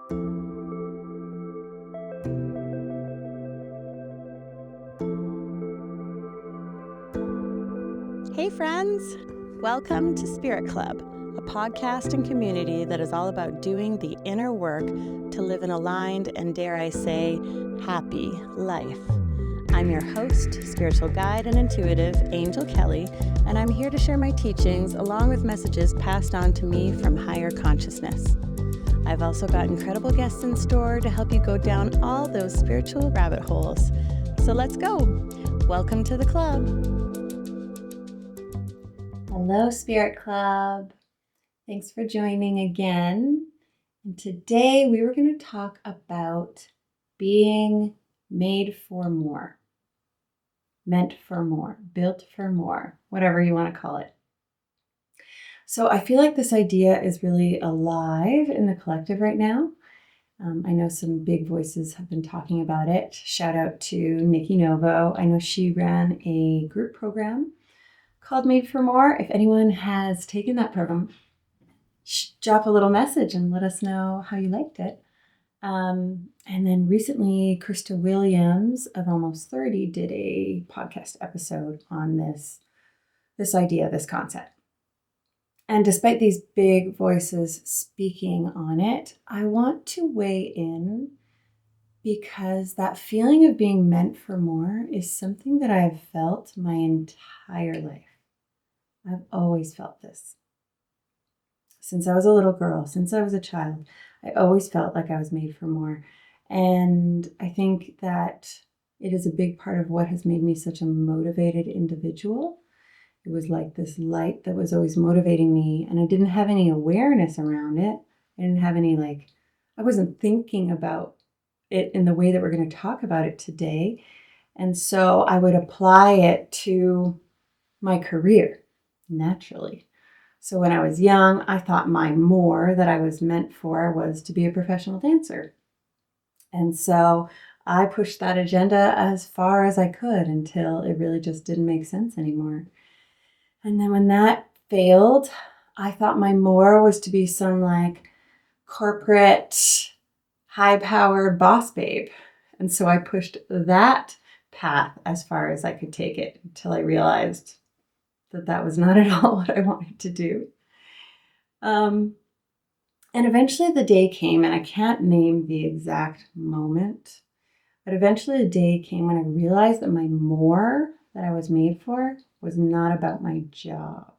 Hey friends! Welcome to Spirit Club, a podcast and community that is all about doing the inner work to live an aligned and, dare I say, happy life. I'm your host, spiritual guide and intuitive, Angell Kelly, and I'm here to share my teachings along with messages passed on to me from higher consciousness. I've also got incredible guests in store to help you go down all those spiritual rabbit holes. So let's go! Welcome to the club! Hello, Spirit Club. Thanks for joining again. And today we were going to talk about being made for more, meant for more, built for more, whatever you want to call it. So I feel like this idea is really alive in the collective right now. I know some big voices have been talking about it. Shout out to Nikki Novo. I know she ran a group program called Made for More. If anyone has taken that program, drop a little message and let us know how you liked it. And then recently, Krista Williams of Almost 30 did a podcast episode on this idea, this concept. And despite these big voices speaking on it, I want to weigh in because that feeling of being meant for more is something that I have felt my entire life. I've always felt this. Since I was a little girl, since I was a child, I always felt like I was made for more. And I think that it is a big part of what has made me such a motivated individual. It was like this light that was always motivating me, and I didn't have any awareness around it. I didn't have any, I wasn't thinking about it in the way that we're going to talk about it today. And so I would apply it to my career naturally. So when I was young, I thought my more that I was meant for was to be a professional dancer. And so I pushed that agenda as far as I could until it really just didn't make sense anymore. And then when that failed, I thought my more was to be some corporate, high-powered boss babe. And so I pushed that path as far as I could take it until I realized that was not at all what I wanted to do. And eventually the day came, and I can't name the exact moment, but eventually the day came when I realized that my more that I was made for was not about my job.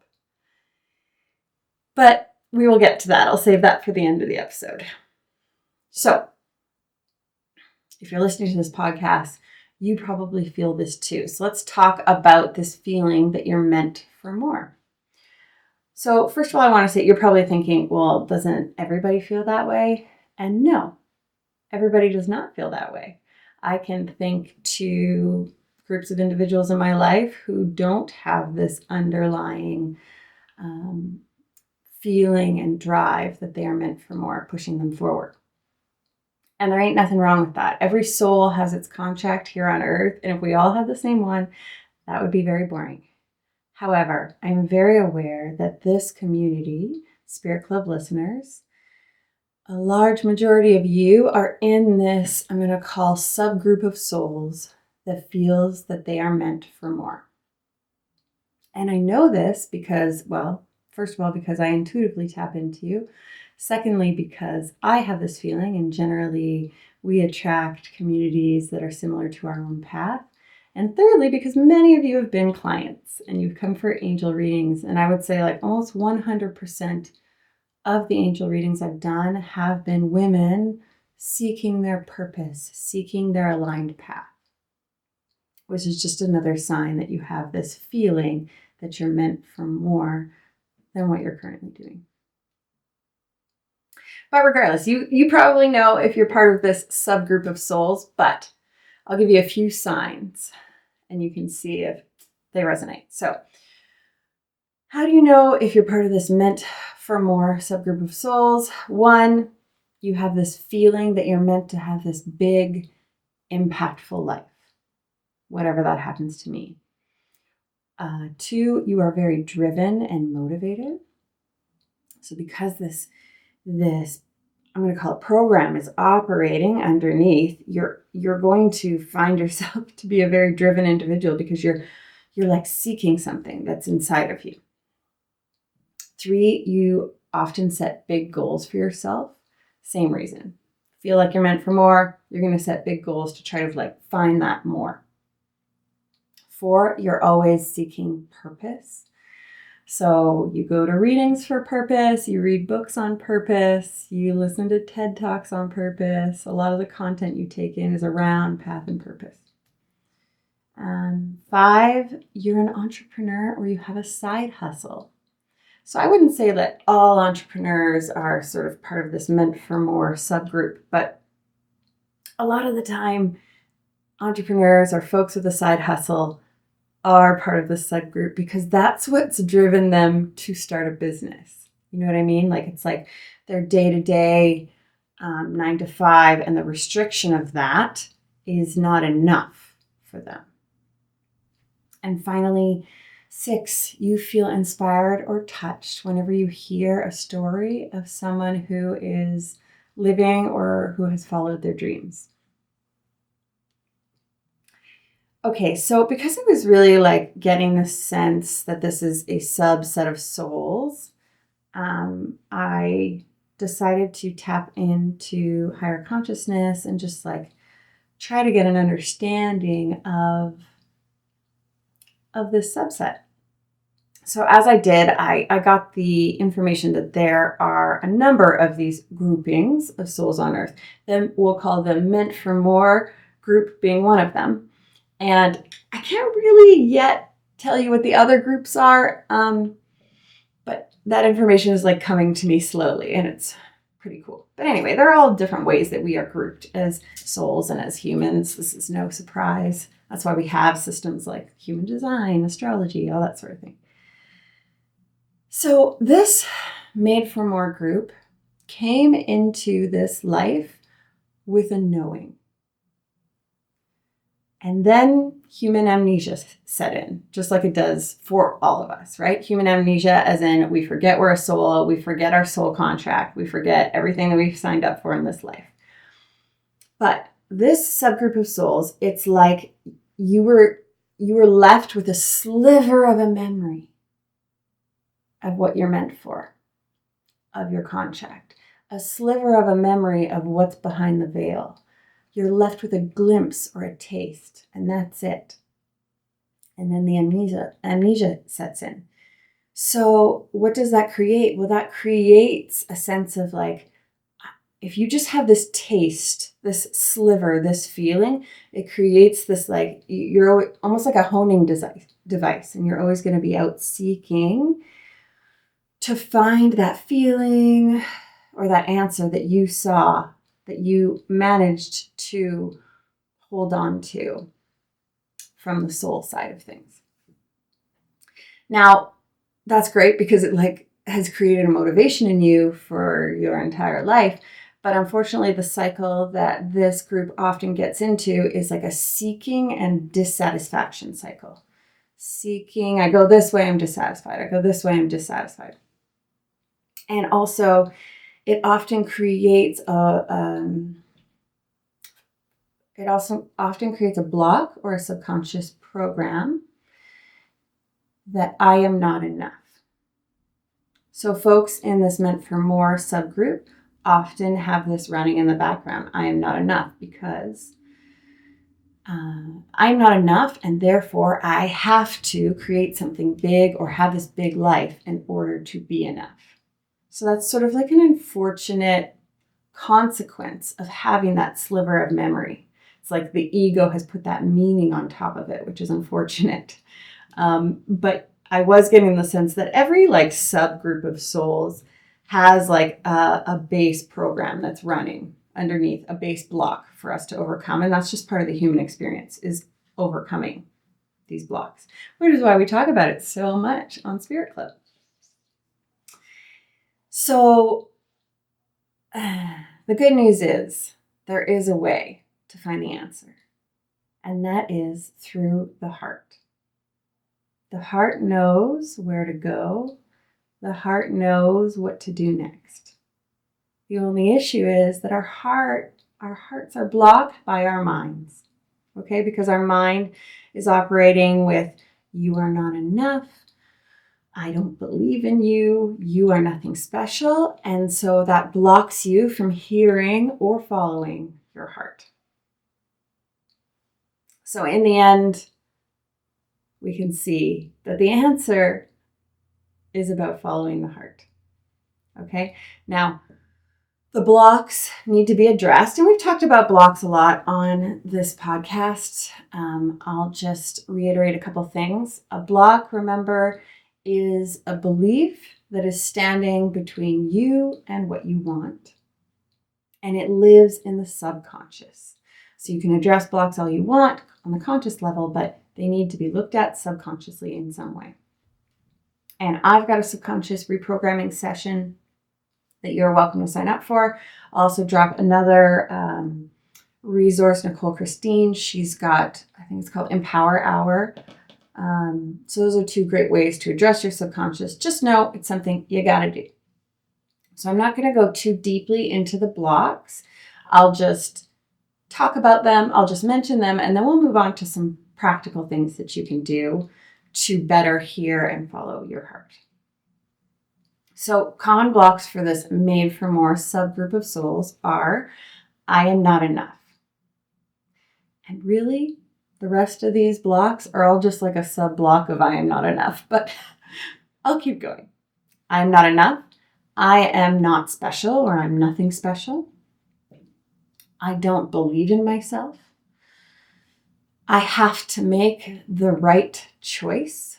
But we will get to that. I'll save that for the end of the episode. So, if you're listening to this podcast, you probably feel this too. So let's talk about this feeling that you're meant for more. So first of all, I want to say you're probably thinking, well, doesn't everybody feel that way? And no, everybody does not feel that way. I can think to groups of individuals in my life who don't have this underlying feeling and drive that they are meant for more, pushing them forward. And there ain't nothing wrong with that. Every soul has its contract here on earth. And if we all had the same one, that would be very boring. However, I'm very aware that this community, Spirit Club listeners, a large majority of you are in this, I'm going to call subgroup of souls that feels that they are meant for more. And I know this because, well, first of all, because I intuitively tap into you. Secondly, because I have this feeling, and generally we attract communities that are similar to our own path. And thirdly, because many of you have been clients and you've come for angel readings. And I would say almost 100% of the angel readings I've done have been women seeking their purpose, seeking their aligned path, which is just another sign that you have this feeling that you're meant for more than what you're currently doing. But regardless, you probably know if you're part of this subgroup of souls, but I'll give you a few signs and you can see if they resonate. So how do you know if you're part of this meant for more subgroup of souls? One, you have this feeling that you're meant to have this big, impactful life, whatever that happens to mean. Two, you are very driven and motivated. So because this, I'm I'm going to call it program, is operating underneath, you're going to find yourself to be a very driven individual because you're like seeking something that's inside of you. 3, you often set big goals for yourself. Same reason. Feel like you're meant for more, you're going to set big goals to try to like find that more. 4, you're always seeking purpose. So you go to readings for purpose, you read books on purpose, you listen to TED Talks on purpose. A lot of the content you take in is around path and purpose. 5, you're an entrepreneur or you have a side hustle. So I wouldn't say that all entrepreneurs are sort of part of this meant for more subgroup, but a lot of the time, entrepreneurs or folks with a side hustle are part of the subgroup because that's what's driven them to start a business. You know what I mean? Like it's like their day-to-day 9 to 5, and the restriction of that is not enough for them. And finally, 6, you feel inspired or touched whenever you hear a story of someone who is living or who has followed their dreams. Okay, so because I was really like getting the sense that this is a subset of souls, I decided to tap into higher consciousness and just like try to get an understanding of this subset. So as I did, I got the information that there are a number of these groupings of souls on Earth. Then we'll call them meant for more group being one of them. And I can't really yet tell you what the other groups are, but that information is like coming to me slowly, and it's pretty cool. But anyway, there are all different ways that we are grouped as souls and as humans. This is no surprise. That's why we have systems like human design, astrology, all that sort of thing. So this Made for More group came into this life with a knowing. And then human amnesia set in, just like it does for all of us, right? Human amnesia, as in we forget we're a soul, we forget our soul contract, we forget everything that we've signed up for in this life. But this subgroup of souls, it's like you were left with a sliver of a memory of what you're meant for, of your contract, a sliver of a memory of what's behind the veil. You're left with a glimpse or a taste, and that's it. And then the amnesia sets in. So what does that create? Well, that creates a sense of like, if you just have this taste, this sliver, this feeling, it creates this like, you're almost like a honing device, and you're always going to be out seeking to find that feeling or that answer that you saw, that you managed to hold on to from the soul side of things. Now, that's great because it like has created a motivation in you for your entire life. But unfortunately, the cycle that this group often gets into is like a seeking and dissatisfaction cycle. Seeking, I go this way, I'm dissatisfied. I go this way, I'm dissatisfied. And also, it often creates a block or a subconscious program that I am not enough. So folks in this Meant for More subgroup often have this running in the background. I am not enough because I'm not enough, and therefore I have to create something big or have this big life in order to be enough. So that's sort of like an unfortunate consequence of having that sliver of memory. It's like the ego has put that meaning on top of it, which is unfortunate. But I was getting the sense that every like subgroup of souls has like a base program that's running underneath, a base block for us to overcome. And that's just part of the human experience, is overcoming these blocks, which is why we talk about it so much on Spirit Club. So the good news is there is a way to find the answer, and that is through the heart. The heart knows where to go. The heart knows what to do next. The only issue is that our hearts are blocked by our minds. Okay, because our mind is operating with, you are not enough, I don't believe in you, you are nothing special. And so that blocks you from hearing or following your heart. So in the end, we can see that the answer is about following the heart. Okay, now the blocks need to be addressed, and we've talked about blocks a lot on this podcast. I'll just reiterate a couple things. A block, remember, is a belief that is standing between you and what you want, and it lives in the subconscious. So you can address blocks all you want on the conscious level, but they need to be looked at subconsciously in some way. And I've got a subconscious reprogramming session that you're welcome to sign up for. I'll also drop another resource, Nicole Christine. She's got, I think it's called Empower Hour. So those are two great ways to address your subconscious. Just know it's something you got to do. So I'm not going to go too deeply into the blocks. I'll just talk about them. I'll just mention them, and then we'll move on to some practical things that you can do to better hear and follow your heart. So common blocks for this Made for More subgroup of souls are, I am not enough. And really, the rest of these blocks are all just like a sub block of I am not enough, but I'll keep going. I am not enough. I am not special, or I'm nothing special. I don't believe in myself. I have to make the right choice.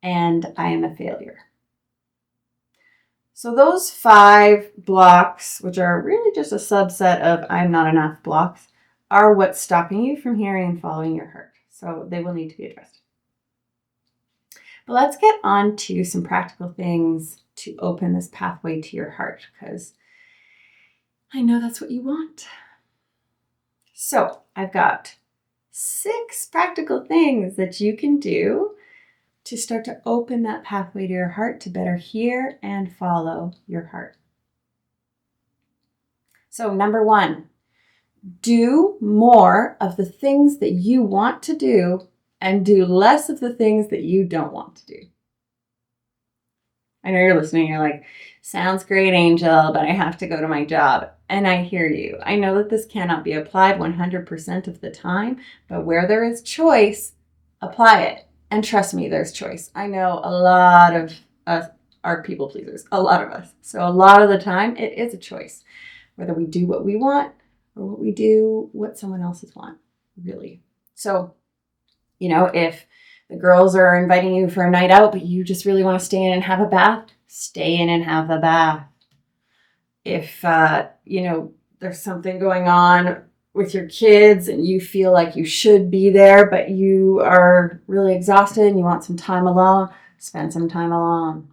And I am a failure. So those 5 blocks, which are really just a subset of I'm not enough blocks, are what's stopping you from hearing and following your heart. So they will need to be addressed. But let's get on to some practical things to open this pathway to your heart, because I know that's what you want. So I've got 6 practical things that you can do to start to open that pathway to your heart to better hear and follow your heart. So number 1, do more of the things that you want to do and do less of the things that you don't want to do. I know you're listening, you're like, sounds great, Angel, but I have to go to my job. And I hear you. I know that this cannot be applied 100% of the time, but where there is choice, apply it. And trust me, there's choice. I know a lot of us are people pleasers, a lot of us. So a lot of the time, it is a choice, whether we do what we want or what we do what someone else's want, really. So, if the girls are inviting you for a night out, but you just really want to stay in and have a bath, stay in and have the bath. If, there's something going on with your kids and you feel like you should be there, but you are really exhausted and you want some time alone, spend some time alone.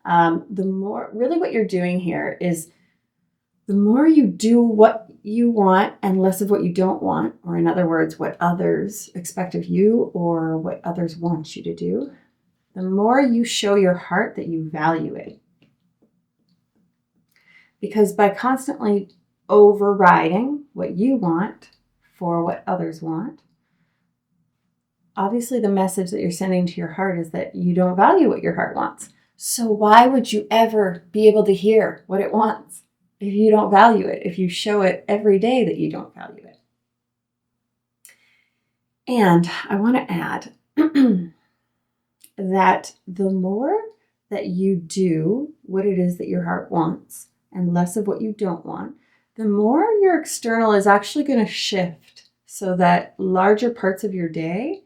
What you're doing here is the more you do what you want and less of what you don't want, or in other words, what others expect of you or what others want you to do, the more you show your heart that you value it. Because by constantly overriding what you want for what others want, obviously the message that you're sending to your heart is that you don't value what your heart wants. So why would you ever be able to hear what it wants if you don't value it, if you show it every day that you don't value it? And I want to add that the more that you do what it is that your heart wants and less of what you don't want, the more your external is actually going to shift so that larger parts of your day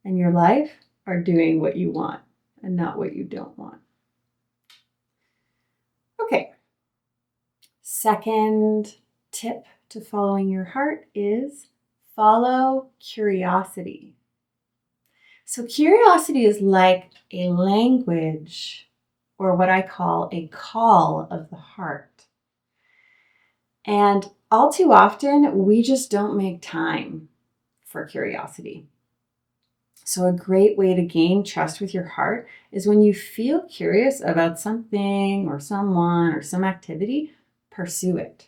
and your life are doing what you want and not what you don't want. Okay. Second tip to following your heart is follow curiosity. So curiosity is like a language, or what I call a call of the heart. And all too often, we just don't make time for curiosity. So a great way to gain trust with your heart is when you feel curious about something or someone or some activity, pursue it.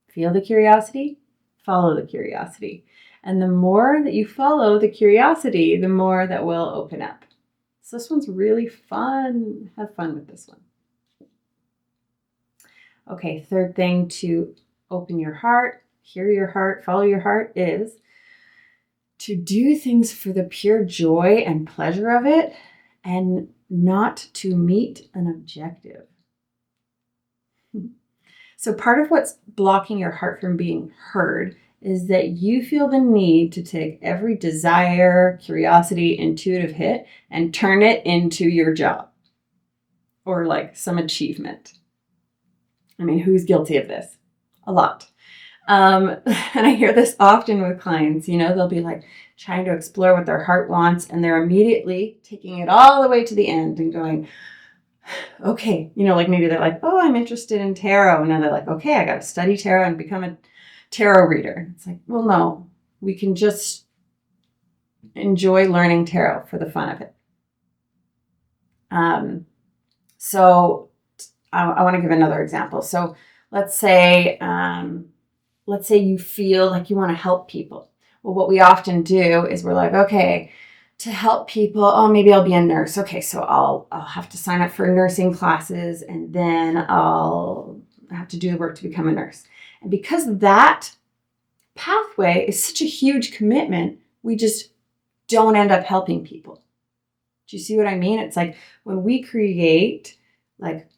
Feel the curiosity, follow the curiosity. And the more that you follow the curiosity, the more that will open up. So this one's really fun. Have fun with this one. Okay, third thing to open your heart, hear your heart, follow your heart is to do things for the pure joy and pleasure of it and not to meet an objective. So part of what's blocking your heart from being heard is that you feel the need to take every desire, curiosity, intuitive hit and turn it into your job or like some achievement. I mean, who's guilty of this? A lot. And I hear this often with clients, they'll be like trying to explore what their heart wants and they're immediately taking it all the way to the end and going, okay, like maybe they're like, oh, I'm interested in tarot. And now they're like, okay, I got to study tarot and become a tarot reader. It's like, well, no, we can just enjoy learning tarot for the fun of it. So I want to give another example. So let's say you feel like you want to help people. Well, what we often do is we're like, okay, to help people, oh, maybe I'll be a nurse. Okay, so I'll have to sign up for nursing classes and then I'll have to do the work to become a nurse. And because that pathway is such a huge commitment, we just don't end up helping people. Do you see what I mean? It's like when we create like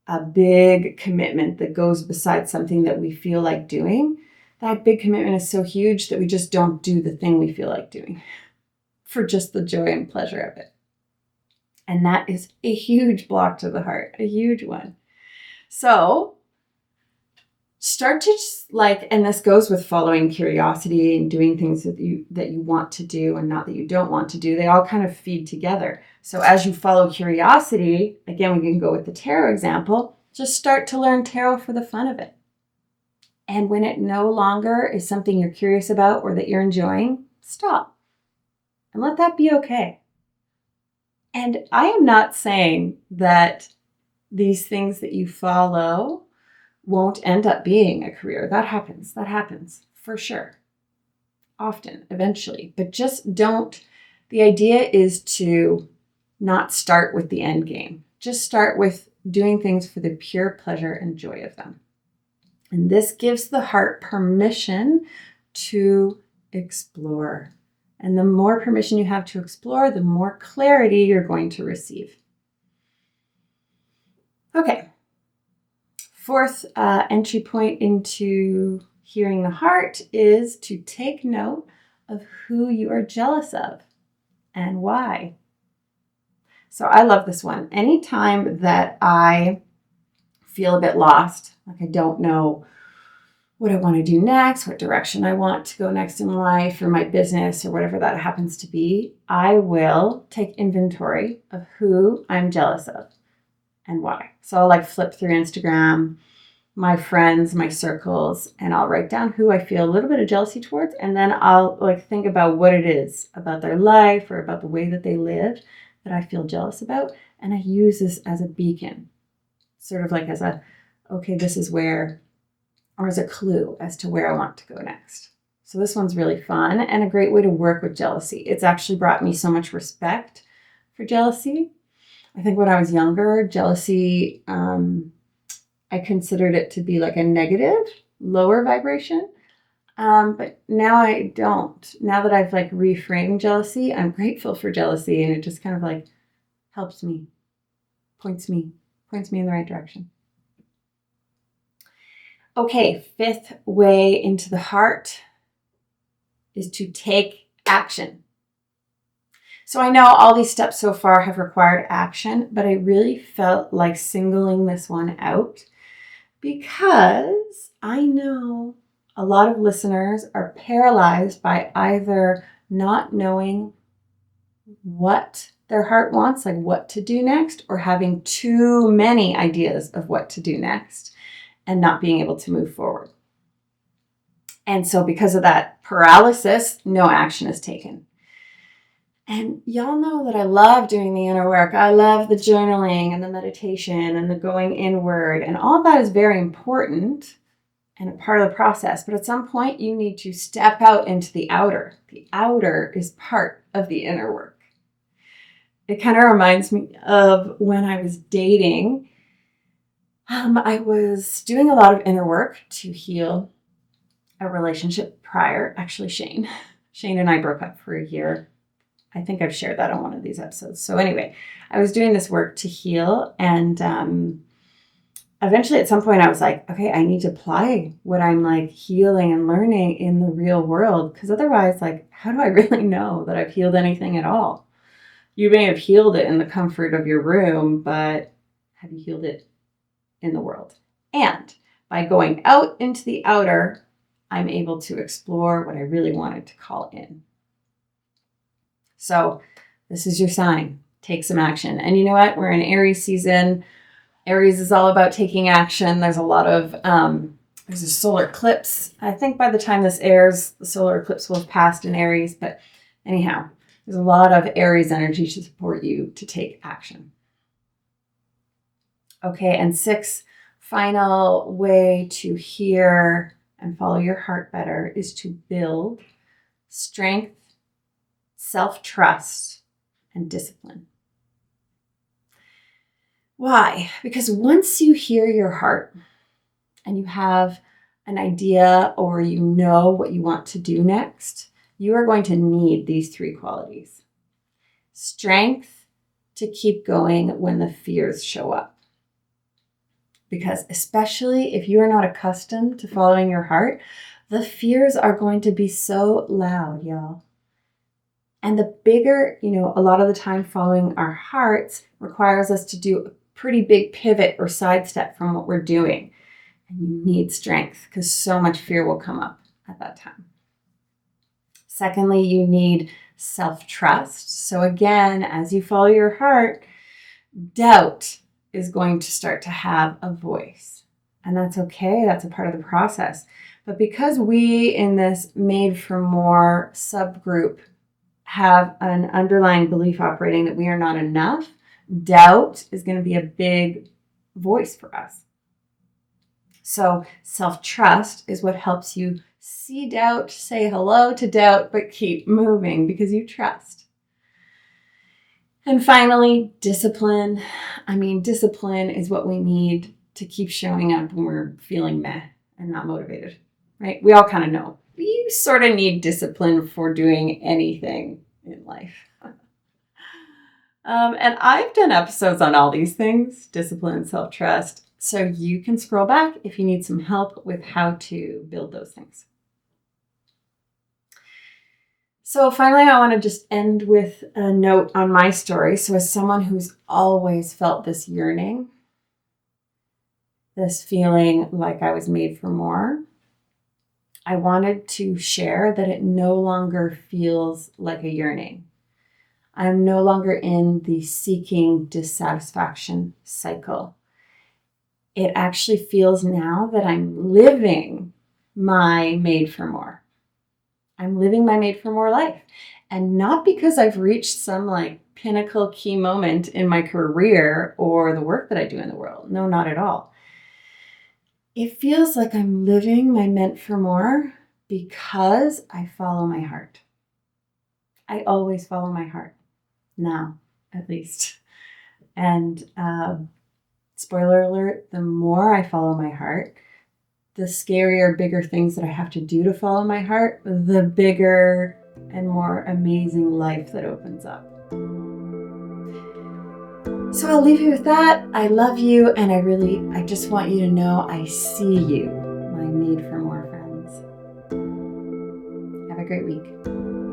a big commitment that goes beside something that we feel like doing, that big commitment is so huge that we just don't do the thing we feel like doing for just the joy and pleasure of it. And that is a huge block to the heart, a huge one. So start to just and this goes with following curiosity and doing things that you want to do and not that you don't want to do. They all kind of feed together. So as you follow curiosity, again, we can go with the tarot example, just start to learn tarot for the fun of it. And when it no longer is something you're curious about or that you're enjoying, stop and let that be okay. And I am not saying that these things that you follow won't end up being a career. That happens for sure. Often, eventually. But just don't, the idea is to not start with the end game. Just start with doing things for the pure pleasure and joy of them. And this gives the heart permission to explore. And the more permission you have to explore, the more clarity you're going to receive. Okay. Fourth entry point into hearing the heart is to take note of who you are jealous of and why. So I love this one. Anytime that I feel a bit lost, like I don't know what I want to do next, what direction I want to go next in life or my business or whatever that happens to be, I will take inventory of who I'm jealous of and why. So I'll flip through Instagram, my friends, my circles, and I'll write down who I feel a little bit of jealousy towards. And then I'll think about what it is about their life or about the way that they live that I feel jealous about. And I use this as a beacon, sort of as okay, this is where, or as a clue as to where I want to go next. So this one's really fun and a great way to work with jealousy. It's actually brought me so much respect for jealousy. I think when I was younger, jealousy, I considered it to be a negative, lower vibration. But now I don't. Now that I've reframed jealousy, I'm grateful for jealousy, and it just kind of helps me, points me in the right direction. Okay, fifth way into the heart is to take action. So I know all these steps so far have required action, but I really felt like singling this one out because I know a lot of listeners are paralyzed by either not knowing what their heart wants, what to do next, or having too many ideas of what to do next and not being able to move forward. And so because of that paralysis, no action is taken. And y'all know that I love doing the inner work. I love the journaling and the meditation and the going inward. And all of that is very important and a part of the process. But at some point, you need to step out into the outer. The outer is part of the inner work. It kind of reminds me of when I was dating. I was doing a lot of inner work to heal a relationship prior. Actually, Shane and I broke up for a year. I think I've shared that on one of these episodes. So anyway, I was doing this work to heal, and eventually at some point I was like, okay, I need to apply what I'm like healing and learning in the real world, because otherwise, like, how do I really know that I've healed anything at all? You may have healed it in the comfort of your room, but have you healed it in the world? And by going out into the outer, I'm able to explore what I really wanted to call in. So this is your sign. Take some action. And you know what? We're in Aries season. Aries is all about taking action. There's a lot of, there's a solar eclipse. I think by the time this airs, the solar eclipse will have passed in Aries. But anyhow, there's a lot of Aries energy to support you to take action. Okay, and 6, final way to hear and follow your heart better is to build strength, self-trust, and discipline. Why? Because once you hear your heart and you have an idea or you know what you want to do next, you are going to need these 3 qualities. Strength to keep going when the fears show up. Because especially if you are not accustomed to following your heart, the fears are going to be so loud, y'all. And the bigger, a lot of the time following our hearts requires us to do a pretty big pivot or sidestep from what we're doing. And you need strength because so much fear will come up at that time. Secondly, you need self-trust. So again, as you follow your heart, doubt is going to start to have a voice. And that's okay. That's a part of the process. But because we in this Made for More subgroup have an underlying belief operating that we are not enough, doubt is going to be a big voice for us. So self-trust is what helps you see doubt, say hello to doubt, but keep moving because you trust. And finally, discipline. Discipline is what we need to keep showing up when we're feeling meh and not motivated, right? We all kind of know. You sort of need discipline for doing anything in life. And I've done episodes on all these things, discipline and self-trust. So you can scroll back if you need some help with how to build those things. So finally, I want to just end with a note on my story. So as someone who's always felt this yearning, this feeling like I was made for more, I wanted to share that it no longer feels like a yearning. I'm no longer in the seeking dissatisfaction cycle. It actually feels now that I'm living my made for more. I'm living my made for more life. And not because I've reached some pinnacle key moment in my career or the work that I do in the world. No, not at all. It feels like I'm living my meant for more because I follow my heart. I always follow my heart. Now, at least. And spoiler alert, the more I follow my heart, the scarier, bigger things that I have to do to follow my heart, the bigger and more amazing life that opens up. So I'll leave you with that. I love you, and I just want you to know I see you, my Made for More friends. Have a great week.